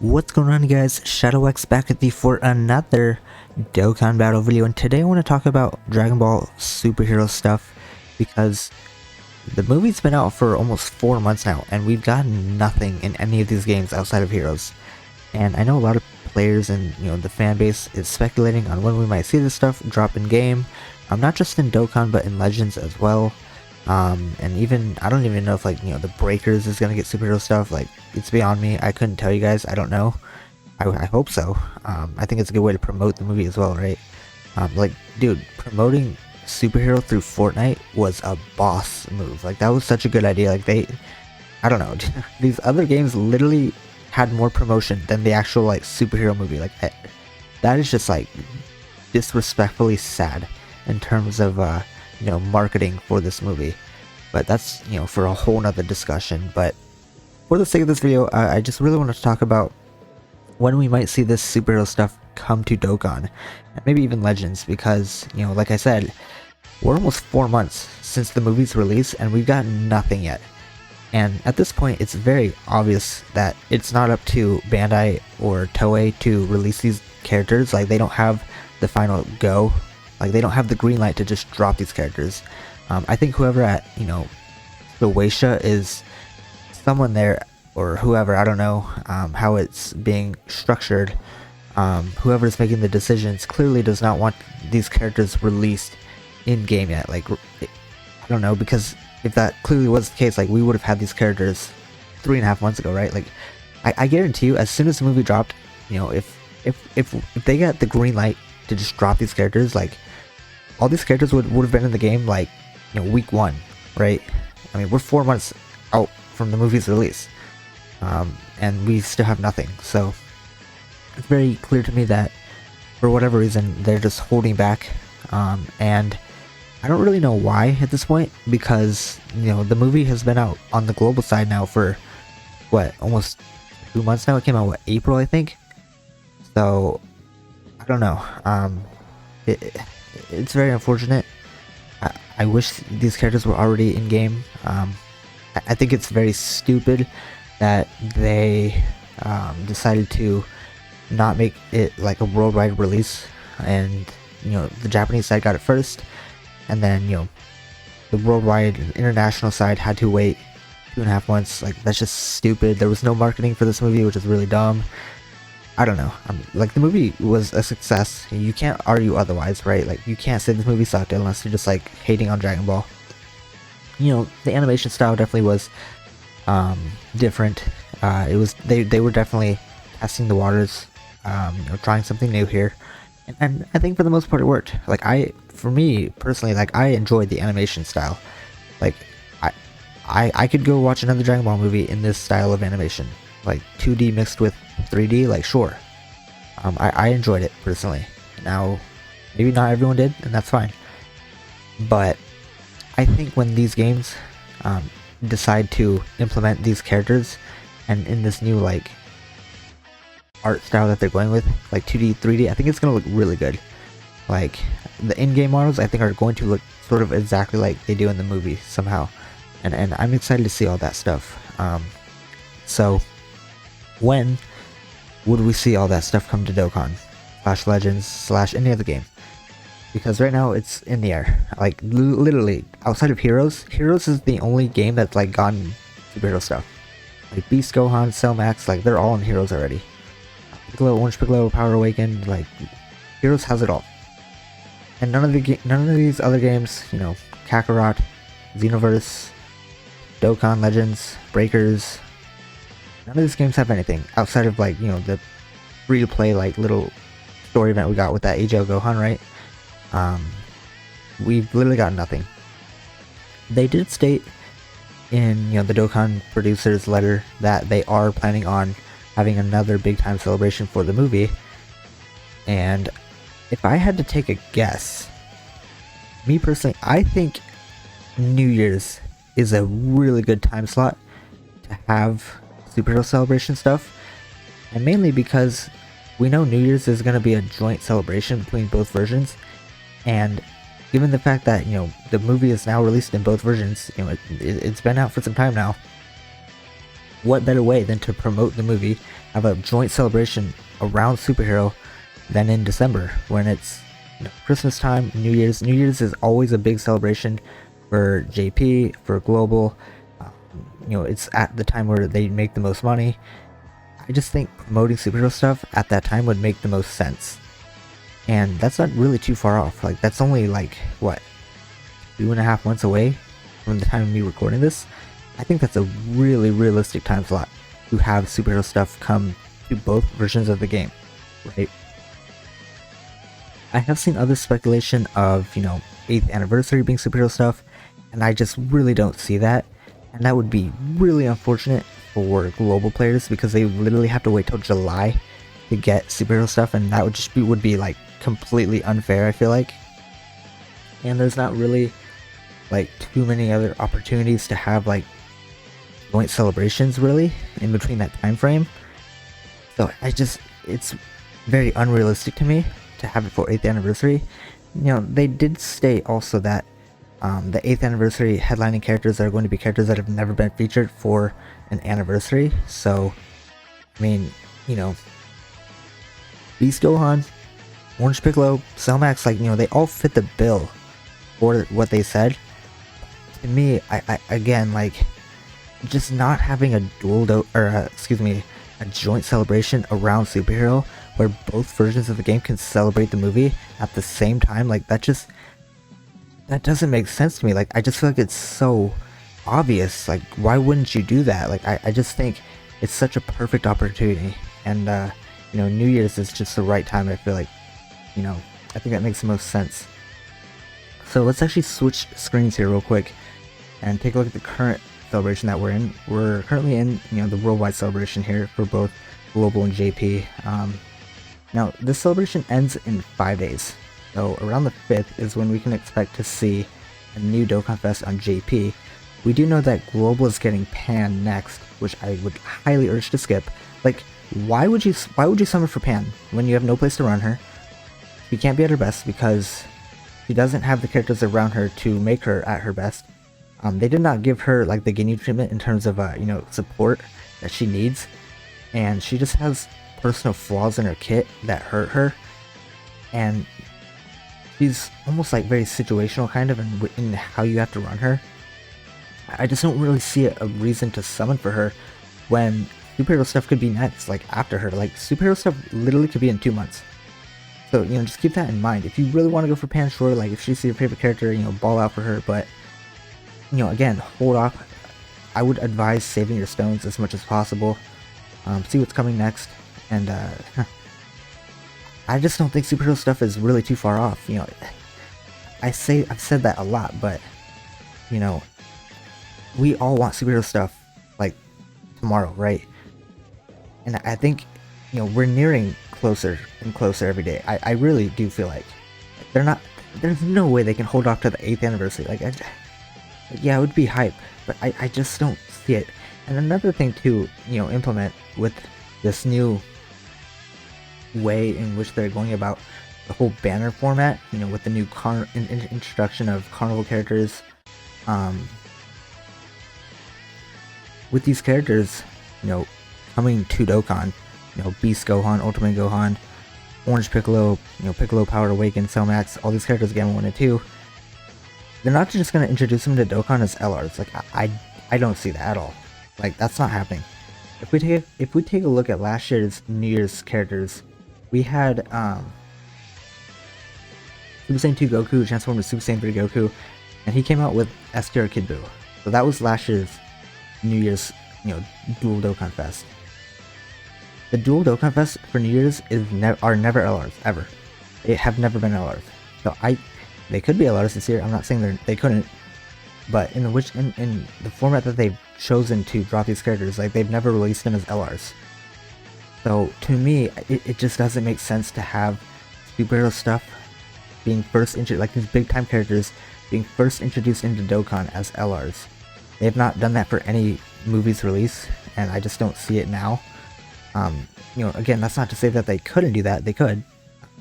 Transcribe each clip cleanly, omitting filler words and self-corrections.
What's going on, guys? ShadowX back at you for another Dokkan battle video, and today I want to talk about Dragon Ball superhero stuff because the movie's been out for almost 4 months now and we've gotten nothing in any of these games outside of Heroes. And I know a lot of players and the fan base is speculating on when we might see this stuff drop in game, not just in Dokkan but in Legends as well. And even I don't even know if the Breakers is gonna get superhero stuff. Like, it's beyond me. I couldn't tell you guys. I don't know. I hope so. I think it's a good way to promote the movie as well, right? Like, dude, promoting superhero through Fortnite was a boss move. Like, that was such a good idea. Like, I don't know, these other games literally had more promotion than the actual superhero movie. Like, that is just like disrespectfully sad in terms of marketing for this movie. But that's for a whole nother discussion. But for the sake of this video, I just really want to talk about when we might see this superhero stuff come to Dokkan and maybe even Legends, because like I said, we're almost 4 months since the movie's release and we've got nothing yet. And at this point, it's very obvious that it's not up to Bandai or Toei to release these characters. Like, they don't have the final go. Like, they don't have the green light to just drop these characters. I think whoever at, Shueisha is someone there, or whoever, I don't know how it's being structured. Whoever's making the decisions clearly does not want these characters released in game yet. Like, I don't know, because if that clearly was the case, like, we would have had these characters 3.5 months ago, right? Like, I guarantee you, as soon as the movie dropped, if they got the green light to just drop these characters, like, all these characters would have been in the game like week 1, right? I mean, we're 4 months out from the movie's release, and we still have nothing. So it's very clear to me that for whatever reason they're just holding back, and I don't really know why at this point, because the movie has been out on the global side now for what, almost 2 months now. It came out April, I think. So I don't know. It's very unfortunate. I wish these characters were already in game. I think it's very stupid that they decided to not make it like a worldwide release, and the Japanese side got it first, and then the worldwide international side had to wait 2.5 months. Like, that's just stupid. There was no marketing for this movie, which is really dumb. I don't know. Like, the movie was a success. You can't argue otherwise, right? Like, you can't say this movie sucked unless you're just like hating on Dragon Ball. The animation style definitely was different. It was they were definitely testing the waters, trying something new here, and I think for the most part it worked. Like, for me personally, like, I enjoyed the animation style. Like, I could go watch another Dragon Ball movie in this style of animation. Like 2D mixed with 3D, like, sure. I enjoyed it personally. Now, maybe not everyone did, and that's fine. But I think when these games decide to implement these characters and in this new art style that they're going with, like 2D, 3D, I think it's gonna look really good. Like, the in-game models, I think, are going to look sort of exactly like they do in the movie somehow, and I'm excited to see all that stuff. So when would we see all that stuff come to Dokkan / Legends / any other game? Because right now it's in the air. Like, literally, outside of Heroes is the only game that's like gotten superhero stuff. Like, Beast Gohan, Cell Max, like, they're all in Heroes already. Piccolo, Orange Piccolo, Power Awakened, like, Heroes has it all. And none of these other games, Kakarot, Xenoverse, Dokkan, Legends, Breakers, none of these games have anything outside of the free-to-play little story event we got with that AGL Gohan, right? We've literally got nothing. They did state in the Dokkan producers letter that they are planning on having another big time celebration for the movie, and if I had to take a guess, me personally, I think New Year's is a really good time slot to have superhero celebration stuff, and mainly because we know New Year's is going to be a joint celebration between both versions, and given the fact that the movie is now released in both versions, it's been out for some time now, what better way than to promote the movie, have a joint celebration around superhero than in December when it's Christmas time, New Year's. New Year's is always a big celebration for JP, for Global. It's at the time where they make the most money. I just think promoting superhero stuff at that time would make the most sense. And that's not really too far off. Like, that's only like, what, 2.5 months away from the time of me recording this? I think that's a really realistic time slot to have superhero stuff come to both versions of the game, right? I have seen other speculation of, 8th anniversary being superhero stuff, and I just really don't see that. And that would be really unfortunate for global players because they literally have to wait till July to get superhero stuff, and that would be like completely unfair, I feel like. And there's not really like too many other opportunities to have like joint celebrations really in between that time frame. So it's very unrealistic to me to have it for 8th anniversary. They did state also that the 8th anniversary headlining characters are going to be characters that have never been featured for an anniversary. So, I mean, Beast Gohan, Orange Piccolo, Cell Max, like, they all fit the bill for what they said. To me, I again, like, just not having a a joint celebration around superhero where both versions of the game can celebrate the movie at the same time, like, that doesn't make sense to me. Like, I just feel like it's so obvious. Like, why wouldn't you do that? Like, I just think it's such a perfect opportunity, and New Year's is just the right time. I feel like, I think that makes the most sense. So let's actually switch screens here real quick and take a look at the current celebration that we're in. We're currently in, the worldwide celebration here for both Global and JP. Now, this celebration ends in 5 days. So around the 5th is when we can expect to see a new Dokkan Fest on JP. We do know that Global is getting Pan next, which I would highly urge to skip. Like, why would you summon for Pan when you have no place to run her? She can't be at her best because she doesn't have the characters around her to make her at her best. They did not give her like the Ginyu treatment in terms of support that she needs, and she just has personal flaws in her kit that hurt her, and she's almost like very situational kind of in how you have to run her. I just don't really see a reason to summon for her when superhero stuff could be next, like after her. Like, superhero stuff literally could be in 2 months. So, just keep that in mind. If you really want to go for Pan, sure, like if she's your favorite character, ball out for her, but again, hold off. I would advise saving your stones as much as possible. See what's coming next, and I just don't think superhero stuff is really too far off. I've said that a lot, but we all want superhero stuff like tomorrow, right? And I think we're nearing closer and closer every day. I really do feel like there's no way they can hold off to the 8th anniversary. Like, yeah, it would be hype, but I just don't see it. And another thing to implement with this new way in which they're going about the whole banner format, with the new introduction of carnival characters, with these characters, coming to Dokkan, Beast Gohan, Ultimate Gohan, Orange Piccolo, Piccolo Power Awakened, Cell Max, all these characters again 1 and 2. They're not just gonna introduce them to Dokkan as LRs. Like, I don't see that at all. Like, that's not happening. If we take a look at last year's New Year's characters, we had Super Saiyan 2 Goku transformed to Super Saiyan 3 Goku, and he came out with STR Kid Buu. So that was last year's New Year's, dual Dokkan Fest. The dual Dokkan Fest for New Year's are never LRs, ever. They have never been LRs. So they could be LRs this year. I'm not saying they couldn't, but in the format that they've chosen to drop these characters, like, they've never released them as LRs. So to me, it just doesn't make sense to have superhero stuff being first introduced, like these big time characters being first introduced into Dokkan as LRs. They've not done that for any movie's release, and I just don't see it now. Again, that's not to say that they couldn't do that. They could.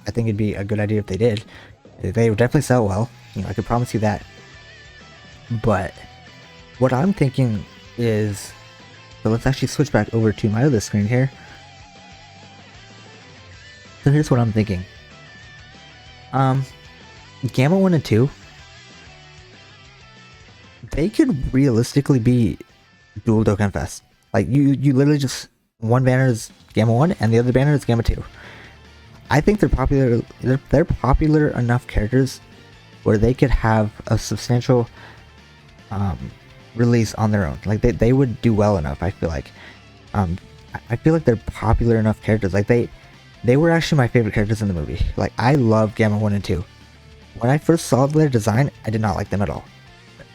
I think it'd be a good idea if they did. They would definitely sell well. I could promise you that. But what I'm thinking is So let's actually switch back over to my other screen here. So here's what I'm thinking. Gamma 1 and 2, they could realistically be dual Dokkan Fest. Like you literally just, one banner is Gamma 1 and the other banner is Gamma 2. I think they're popular. They're popular enough characters where they could have a substantial release on their own. Like they would do well enough. I feel like. I feel like they're popular enough characters. Like they were actually my favorite characters in the movie. Like I love Gamma 1 and 2. When I first saw their design, I did not like them at all.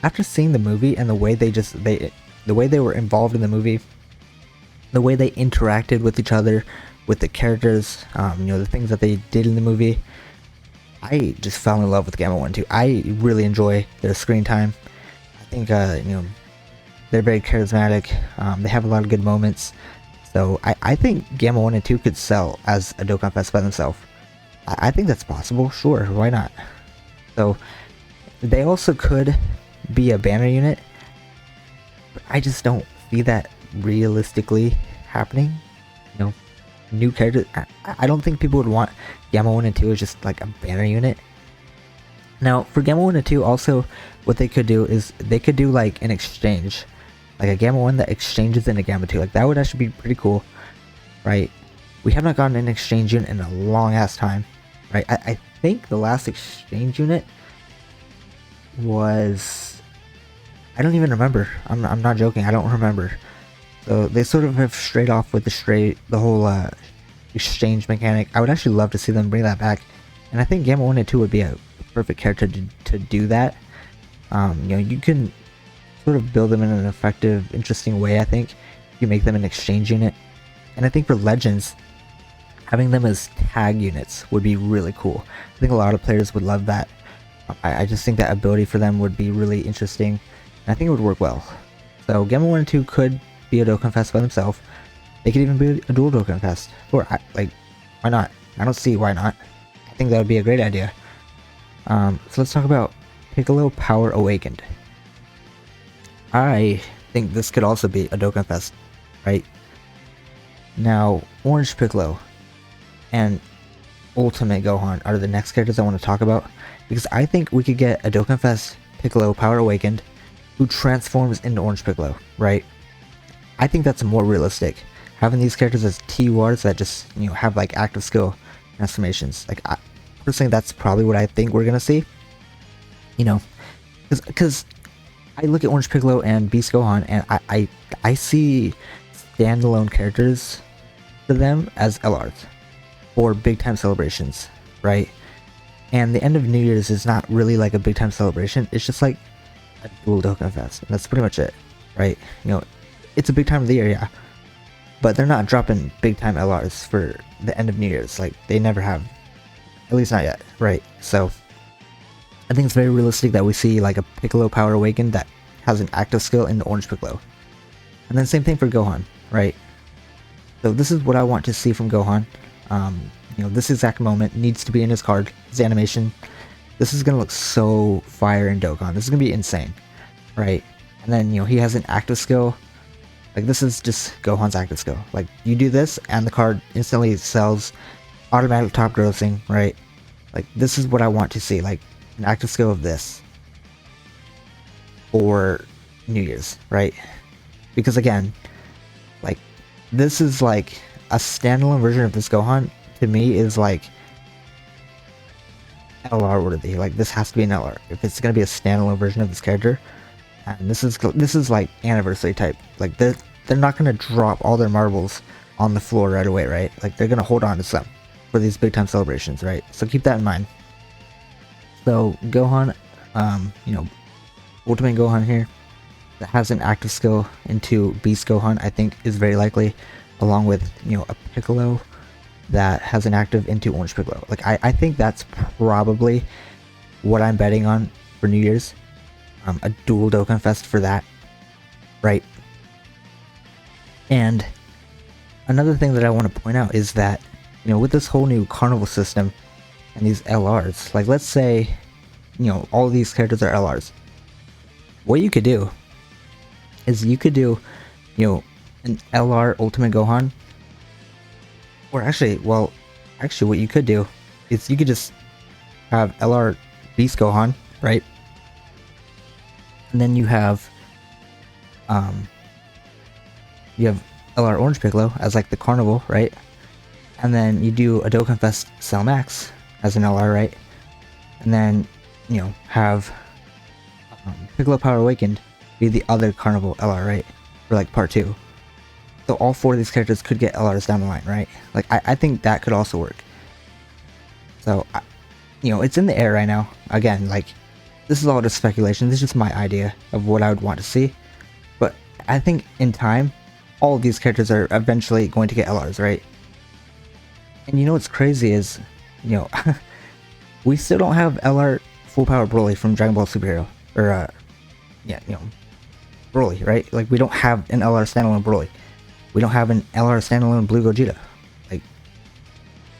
After seeing the movie and the way the way they were involved in the movie, the way they interacted with each other, with the characters, the things that they did in the movie, I just fell in love with Gamma 1 and 2. I really enjoy their screen time. I think they're very charismatic. They have a lot of good moments. So I think Gamma 1 and 2 could sell as a Dokkan Fest by themselves. I think that's possible. Sure, why not? So they also could be a banner unit, but I just don't see that realistically happening. New characters. I don't think people would want Gamma 1 and 2 as just like a banner unit. Now for Gamma 1 and 2 also, what they could do is they could do like an exchange, like a Gamma 1 that exchanges into Gamma 2. Like that would actually be pretty cool, right? We have not gotten an exchange unit in a long ass time, right? I think the last exchange unit was, I don't even remember. I'm not joking. I don't remember. So they sort of have strayed off with the whole exchange mechanic. I would actually love to see them bring that back, and I think Gamma 1 and 2 would be a perfect character to do that. You can sort of build them in an effective, interesting way. I think you make them an exchange unit, and I think for Legends, having them as tag units would be really cool. I think a lot of players would love that. I just think that ability for them would be really interesting, and I think it would work well. So Gamma 1 and 2 could be a Dokkan Fest by themselves. They could even be a dual Dokkan Fest. Or why not? I don't see why not. I think that would be a great idea. So let's talk about Piccolo Power Awakened. I think this could also be a Dokkan Fest, right? Now, Orange Piccolo and Ultimate Gohan are the next characters I want to talk about, because I think we could get a Dokkan Fest Piccolo Power Awakened who transforms into Orange Piccolo, right? I think that's more realistic. Having these characters as T-Wars that just, have like active skill transformations. Like, personally, that's probably what I think we're gonna see. Because I look at Orange Piccolo and Beast Gohan, and I see standalone characters for them as LRs or big time celebrations, right? And the end of New Year's is not really like a big time celebration. It's just like a dual Dokkan Fest. And that's pretty much it, right? It's a big time of the year, yeah, but they're not dropping big time LRs for the end of New Year's. Like, they never have, at least not yet, right? So I think it's very realistic that we see like a Piccolo Power Awakened that has an active skill in the Orange Piccolo. And then same thing for Gohan, right? So this is what I want to see from Gohan. This exact moment needs to be in his card, his animation. This is gonna look so fire in Dokkan. This is gonna be insane, right? And then he has an active skill. Like, this is just Gohan's active skill. Like, you do this and the card instantly sells, automatic top grossing, right? Like, this is what I want to see, like an active skill of this for New Year's, right? Because again, like, this is like a standalone version of this Gohan, to me, is like LR worthy. Like, this has to be an LR if it's gonna be a standalone version of this character. And this is like anniversary type. Like, they're not gonna drop all their marbles on the floor right away, right? Like, they're gonna hold on to some for these big time celebrations, right? So keep that in mind. So Gohan, Ultimate Gohan here that has an active skill into Beast Gohan, I think is very likely, along with a Piccolo that has an active into Orange Piccolo. Like, I think that's probably what I'm betting on for New Year's. A dual Dokkan Fest for that, right? And another thing that I want to point out is that, with this whole new carnival system and these LRs, like, let's say, all of these characters are LRs. What you could do is you could do, an LR Ultimate Gohan. Or actually, well, actually what you could do is you could just have LR Beast Gohan, right? And then you have LR Orange Piccolo as like the carnival, right? And then you do a Dokkan Fest Cell Max as an LR, right? And then, you know, have Piccolo Power Awakened be the other carnival LR, right? For like part 2. So all 4 of these characters could get LRs down the line, right? Like, I think that could also work. So, you know, it's in the air right now. Again, like, this is all just speculation. This is just my idea of what I would want to see. But I think in time, all of these characters are eventually going to get LRs, right? And you know what's crazy is, you know, we still don't have LR Full Power Broly from Dragon Ball Superhero. Or, yeah, you know, Broly, right? Like, we don't have an LR standalone Broly. We don't have an LR standalone Blue Gogeta. Like,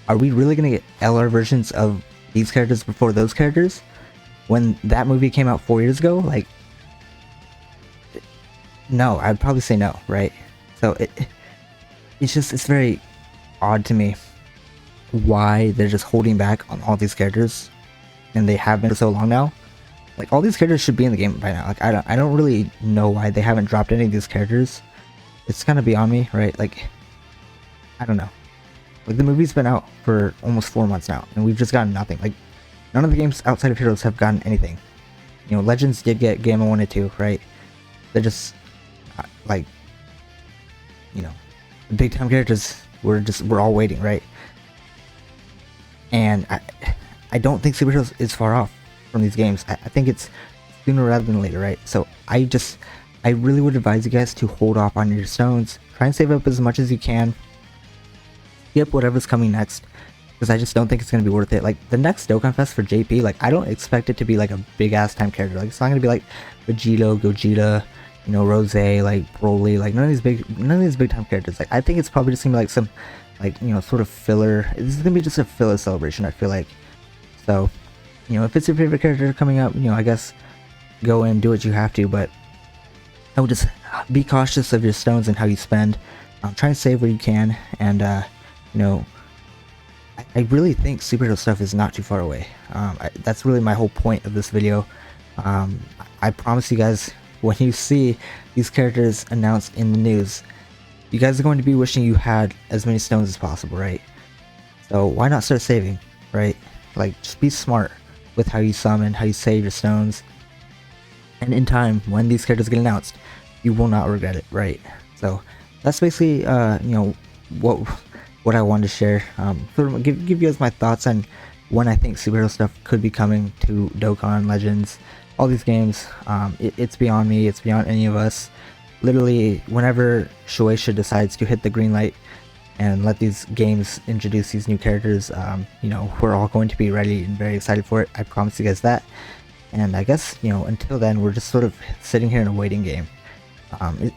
are we really gonna get LR versions of these characters before those characters? When that movie came out 4 years ago? Like, no, I'd probably say no, right? So it's very odd to me why they're just holding back on all these characters, and they have been for so long now. Like, all these characters should be in the game by now. Like, I don't really know why they haven't dropped any of these characters. It's kind of beyond me, right? Like, I don't know. Like, the movie's been out for almost 4 months now, and we've just gotten nothing. Like, none of the games outside of Heroes have gotten anything. You know, Legends did get Gamma 1 and 2, right? They're just, like, you know, the big time characters, we're all waiting, right? And I don't think Super Heroes is far off from these games. I think it's sooner rather than later, right? So I really would advise you guys to hold off on your stones. Try and save up as much as you can. Skip whatever's coming next, because I just don't think it's going to be worth it. Like, the next Dokkan Fest for JP, like, I don't expect it to be like a big ass time character. Like, it's not going to be like Vegito, Gogeta, you know, Rose, like Broly, like none of these big time characters. Like, I think it's probably just going to be like some, like, you know, sort of filler. This is going to be just a filler celebration, I feel like. So, you know, if it's your favorite character coming up, you know, I guess go and do what you have to, but I would just be cautious of your stones and how you spend. Try and save where you can, and you know, I really think superhero stuff is not too far away. That's really my whole point of this video. I promise you guys, when you see these characters announced in the news, you guys are going to be wishing you had as many stones as possible, right? So why not start saving, right? Like, just be smart with how you summon, how you save your stones. And in time, when these characters get announced, you will not regret it, right? So that's basically, you know, what I wanted to share. Give you guys my thoughts on when I think superhero stuff could be coming to Dokkan, Legends, all these games. It's beyond me. It's beyond any of us. Literally, whenever Shueisha decides to hit the green light and let these games introduce these new characters, you know, we're all going to be ready and very excited for it. I promise you guys that. And I guess, you know, until then, we're just sort of sitting here in a waiting game.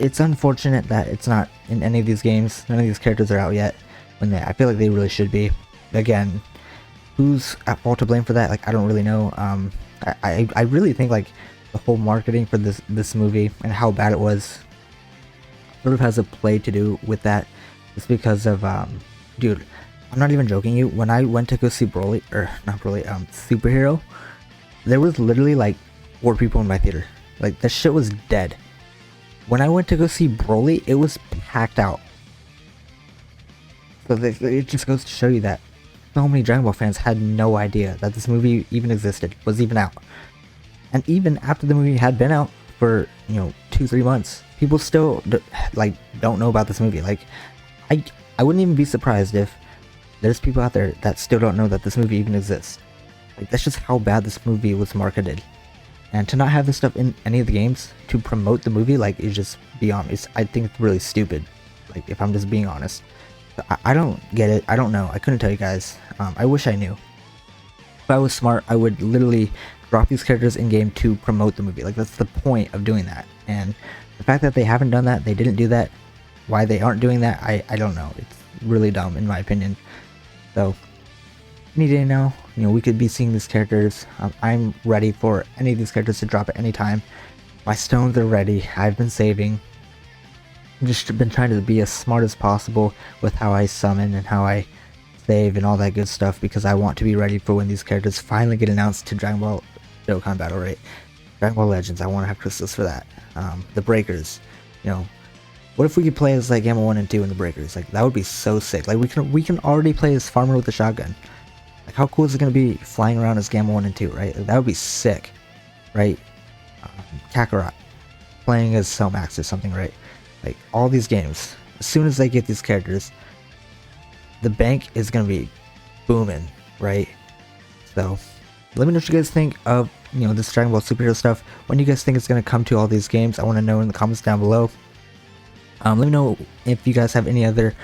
It's unfortunate that it's not in any of these games. None of these characters are out yet, when I feel like they really should be. Again, who's at fault to blame for that? Like, I don't really know. I really think, like, the whole marketing for this movie and how bad it was sort of has a play to do with that. It's because of, dude, I'm not even joking you. When I went to go see Broly, or not Broly, Superhero, there was literally like 4 people in my theater. Like, the shit was dead. When I went to go see Broly, it was packed out. So it just goes to show you that so many Dragon Ball fans had no idea that this movie even existed, was even out. And even after the movie had been out for, you know, 2-3 months, people still like don't know about this movie. Like, I wouldn't even be surprised if there's people out there that still don't know that this movie even exists. Like, that's just how bad this movie was marketed. And to not have this stuff in any of the games to promote the movie, like, is just beyond me. I think it's really stupid, like, if I'm just being honest. I don't get it. I don't know. I couldn't tell you guys. I wish I knew. If I was smart, I would literally drop these characters in game to promote the movie. Like, that's the point of doing that. And the fact that they haven't done that, they didn't do that, why they aren't doing that, I don't know. It's really dumb in my opinion. So any day now, you know, we could be seeing these characters. I'm ready for any of these characters to drop at any time. My stones are ready. I've been saving. just been trying to be as smart as possible with how I summon and how I save and all that good stuff, because I want to be ready for when these characters finally get announced to Dragon Ball Dokkan Battle, right? Dragon Ball Legends, I want to have crystals for that. The Breakers, you know, what if we could play as like Gamma 1 and 2 in the Breakers? Like, that would be so sick. Like, we can already play as Farmer with the shotgun. Like, how cool is it going to be flying around as Gamma 1 and 2, right? Like, that would be sick, right? Kakarot playing as Somax or something, right? Like, all these games, as soon as they get these characters, the bank is going to be booming, right? So, let me know what you guys think of, you know, this Dragon Ball superhero stuff. When do you guys think it's going to come to all these games? I want to know in the comments down below. Let me know if you guys have any other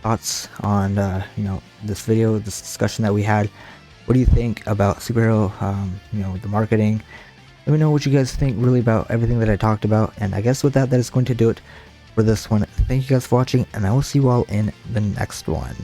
thoughts on, you know, this video, this discussion that we had. What do you think about superhero, you know, the marketing? Let me know what you guys think really about everything that I talked about. And I guess with that, that is going to do it for this one. Thank you guys for watching, and I will see you all in the next one.